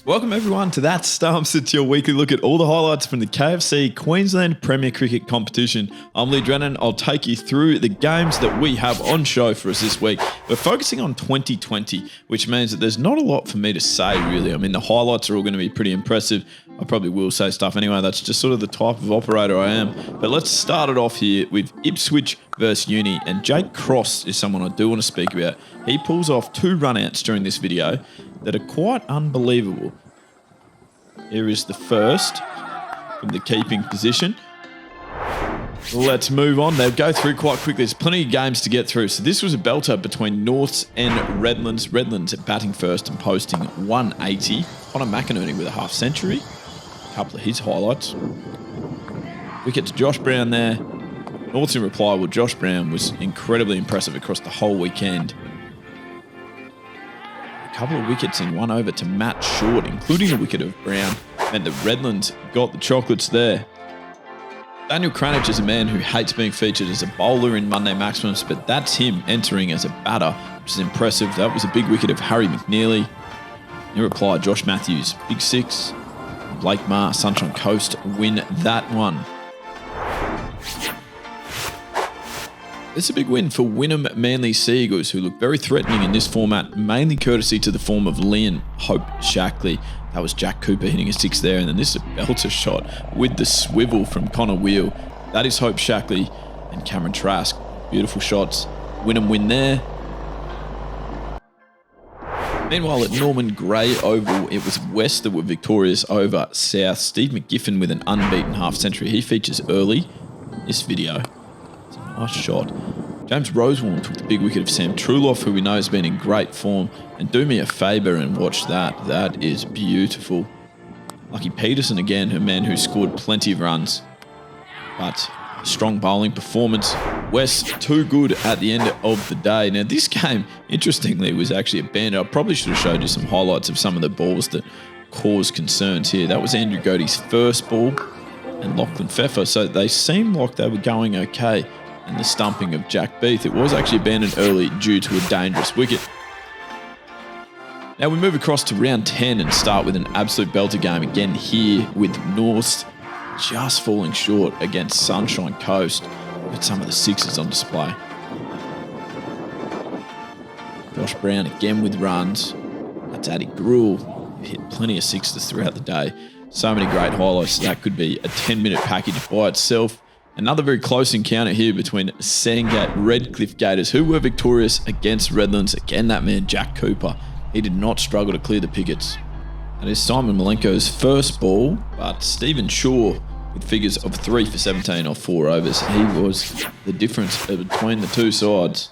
Welcome everyone to That Stumps. It's your weekly look at all the highlights from the KFC Queensland Premier Cricket competition. I'm Lee Drennan. I'll take you through the games that we have on show for us this week. We're focusing on 2020, which means that there's not a lot for me to say really. I mean, the highlights are all going to be pretty impressive. I probably will say stuff anyway. That's just sort of the type of operator I am. But let's start it off here with Ipswich versus Uni. And Jake Cross is someone I do want to speak about. He pulls off 2 run-outs during this video that are quite unbelievable. Here is the first from the keeping position. Let's move on. They'll go through quite quickly. There's plenty of games to get through. So this was a belter between Norths and Redlands. Redlands batting first and posting 180. Connor McInerney with a half century. A couple of his highlights. Wicket to Josh Brown there. Norths in reply, well, Josh Brown was incredibly impressive across the whole weekend. Couple of wickets in 1 over to Matt Short, including a wicket of Brown, meant that Redlands got the chocolates there. Daniel Cranich is a man who hates being featured as a bowler in Monday Maximums, but that's him entering as a batter, which is impressive. That was a big wicket of Harry McNeely. In reply, Josh Matthews, big 6. Blake Marr, Sunshine Coast win that one. It's a big win for Wynnum Manly Sea Eagles, who look very threatening in this format, mainly courtesy to the form of Liam Hope Shackley. That was Jack Cooper hitting a 6 there, and then this is a belter shot with the swivel from Connor Wheel. That is Hope Shackley and Cameron Trask. Beautiful shots. Wynnum win there. Meanwhile, at Norman Gray Oval, it was West that were victorious over South. Steve McGiffin with an unbeaten half century. He features early in this video. Nice shot. James Rosewarne took the big wicket of Sam Truloff, who we know has been in great form. And do me a favour and watch that. That is beautiful. Lucky Peterson again, a man who scored plenty of runs. But strong bowling performance. West too good at the end of the day. Now this game, interestingly, was actually a band. I probably should have showed you some highlights of some of the balls that caused concerns here. That was Andrew Godey's first ball and Lachlan Pfeffer. So they seemed like they were going okay. And the stumping of Jack Beath. It was actually abandoned early due to a dangerous wicket. Now we move across to round 10 and start with an absolute belter game again here with North just falling short against Sunshine Coast with some of the 6s on display. Josh Brown again with runs. That's Addy Gruel, who hit plenty of 6s throughout the day. So many great highlights. That could be a 10-minute package by itself. Another very close encounter here between Sandgate Redcliffe Gators, who were victorious against Redlands. Again, that man, Jack Cooper, he did not struggle to clear the pickets. That is Simon Malenko's first ball, but Stephen Shaw with figures of 3 for 17 off 4 overs. He was the difference between the two sides.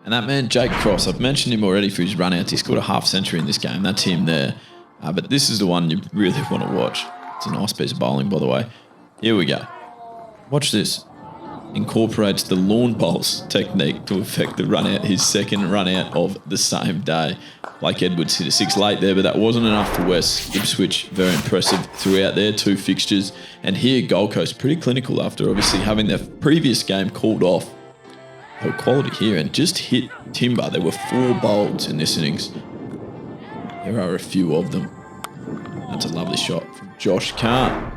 And that man, Jake Cross, I've mentioned him already for his run-outs. He scored a half century in this game. That's him there. But this is the one you really want to watch. It's a nice piece of bowling, by the way. Here we go. Watch this. Incorporates the lawn bowls technique to effect the run out, his second run out of the same day. Blake Edwards hit a 6 late there, but that wasn't enough for West. Ipswich, very impressive throughout their 2 fixtures. And here, Gold Coast, pretty clinical after obviously having their previous game called off. They were quality here and just hit timber. There were 4 bowls in this innings. There are a few of them. That's a lovely shot from Josh Kahn.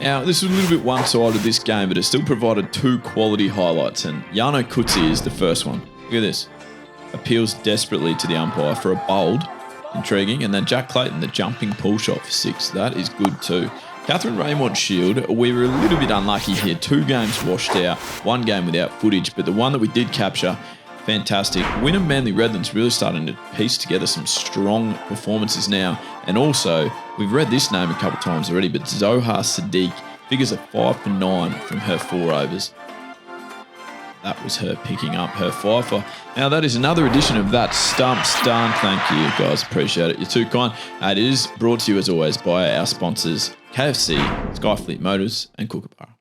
Now, this was a little bit one-sided this game, but it still provided 2 quality highlights, and Jano Kutsi is the first one. Look at this. Appeals desperately to the umpire for a bowled, intriguing, and then Jack Clayton, the jumping pull shot for 6. That is good too. Catherine Raymond Shield, we were a little bit unlucky here. 2 games washed out, 1 game without footage, but the one that we did capture, fantastic. Wynnum Manly Redlands really starting to piece together some strong performances now. And also, we've read this name a couple of times already, but Zohar Sadiq figures a 5 for 9 from her 4 overs. That was her picking up her 5-fer. Now, that is another edition of That Stumps done. Thank you, guys. Appreciate it. You're too kind. It is brought to you, as always, by our sponsors, KFC, Skyfleet Motors, and Kookaburra.